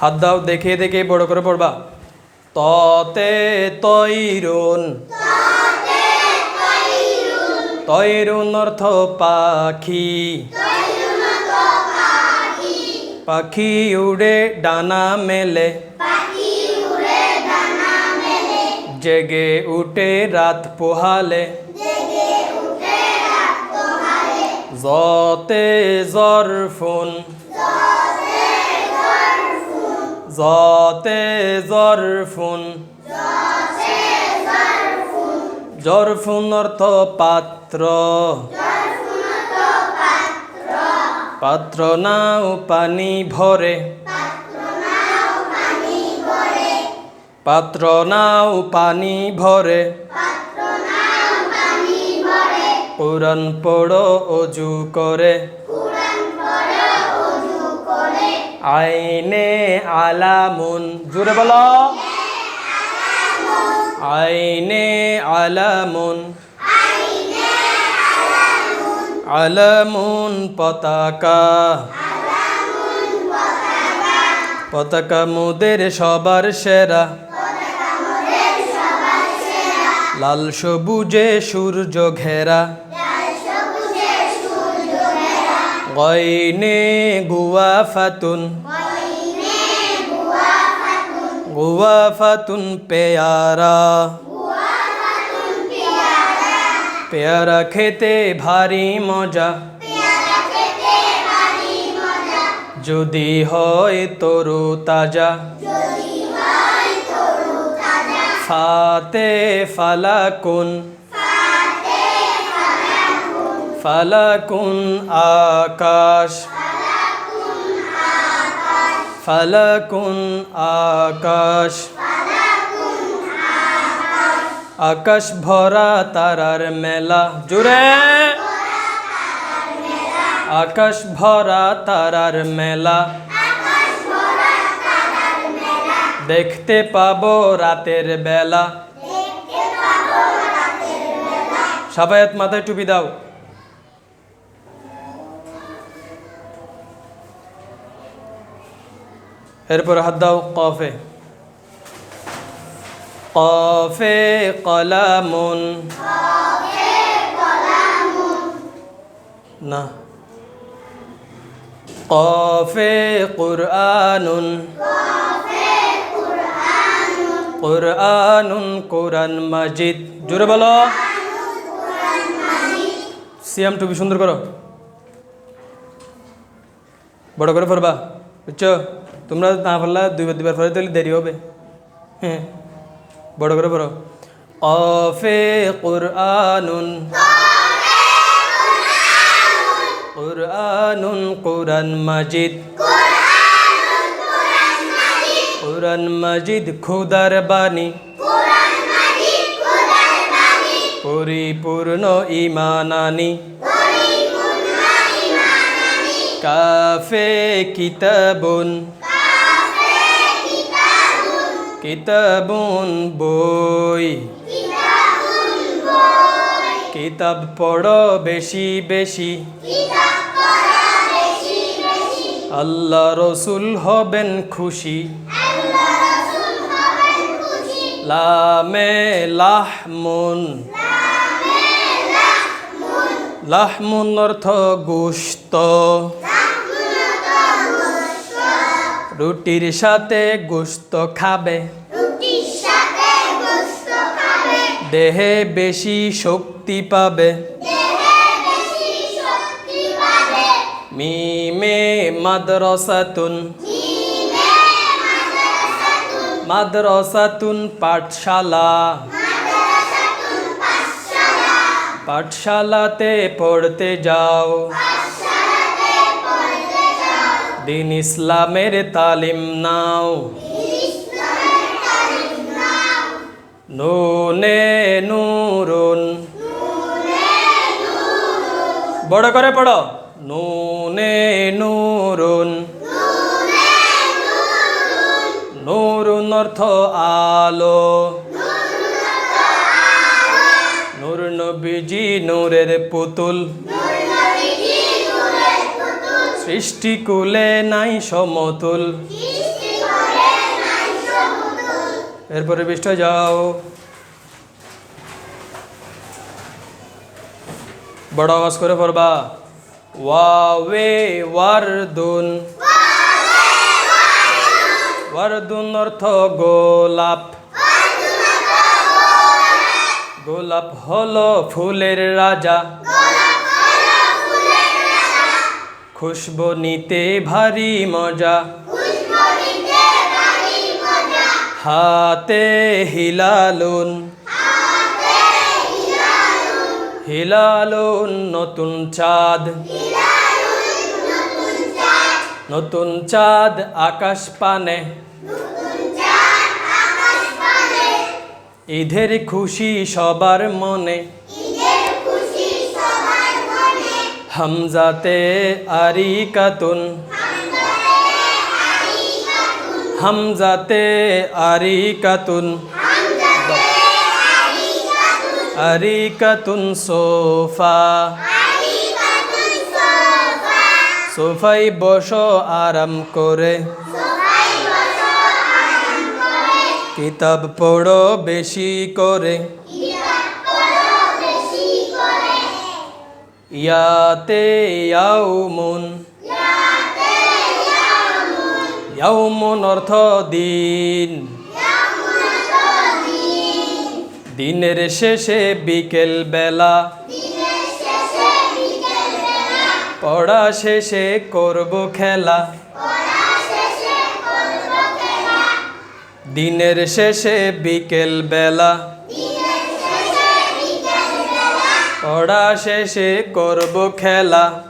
হাত দাও, দেখে দেখে বড় করে পড়বা। ততে তৈরুন, তৈরুন অর্থ পাখি, পাখি উড়ে ডানা মেলে, জেগে উঠে রাত পোহালে। জতে জরফুন, জতে জরফুন, জরফুন অর্থ পাত্র, পাত্র নাও পানি ভরে, পাত্র নাও পানি ভরে। কুরআন পড়ো অজু করে, আইনে আলামুন, জোরে বলো, আইনে আলামুন, আলামুন পতাকা, পতাকা মোদের সবার সেরা, লাল সবুজে সূর্য ঘেরা। গয়নে গুয়াফাতুন, গুয়াফাতুন পেয়ারা, পেয়ারা খেতে ভারী মজা, যদি হয় তরু তাজা। ফাতে ফালাকুন, ফালাকুন আকাশ, ফালাকুন আকাশ, আকাশ ভরা তারার মেলা, জোরে, আকাশ ভরা তারার মেলা। দেখতে পাবো রাতের বেলা। সাফায়াত মাথায় টুপি দাও। এরপর হাত দাও কফে, কফে কলামুন, না, কফে কুরআনুন, কুরআনুন কুরআন মাজিদ, জোরে বলো। সিয়াম টুপি সুন্দর করো, বড় করে পড়বা, বুঝছো? তোমরা না পারলা দুইবার পরে তাহলে দেরি হবে। হ্যাঁ, বড় করে পড়ো। কফে কুরআনুন, কুরআনুন কুরআন মাজিদ, কুরআন মাজিদ খোদার বাণী, পরিপূর্ণ ঈমান আনি। কাফে কিতাবুন, কিতাবুন বই, কিতাব পড়ো বেশি বেশি, আল্লাহ রসুল হবেন খুশি। লামে লাহমুন, লাহমুন অর্থ গোশত, রুটির সাথে গোশত খাবে, দেহে বেশি শক্তি পাবে। মিমে মাদ্রাসাতুন, মাদ্রাসাতুন পাঠশালা, পাঠশালাতে পড়তে যাও, দিন ইসলামের তালিম নাও। নুনে নূরুন, বড় করে পড়ো, নুনে নূরুন, নূরুন অর্থ আলো, নূর নবীজি নূরের পুতুল, সৃষ্টি কুলে নাই সমতুল। এরপরে পৃষ্ঠায় যাও। বড় আওয়াজ করে পড়বা। ওয়াওয়ে ওয়ারদুন। ওয়ারদুন অর্থ গোলাপ। গোলাপ হলো ফুলের রাজা। খুশবু নিতে ভারী মজা। হাতে হিলালুন। হিলালুন নতুন চাঁদ। নতুন চাঁদ আকাশ পানে। ঈদের খুশি সবার মনে। হামজাতে আরিকাতুন। হামজাতে আরিকাতুন। আরিকাতুন সোফা। সোফায় বসো আরাম করে। কিতাব পড়ো বেশি করে। ইয়াতে ইয়াউমুন। ইয়াউমুন অর্থ দিন। দিনের শেষে বিকেল বেলা। পড়া শেষে করব খেলা। দিনের শেষে বিকেল বেলা। পড়া শেষে করব খেলা।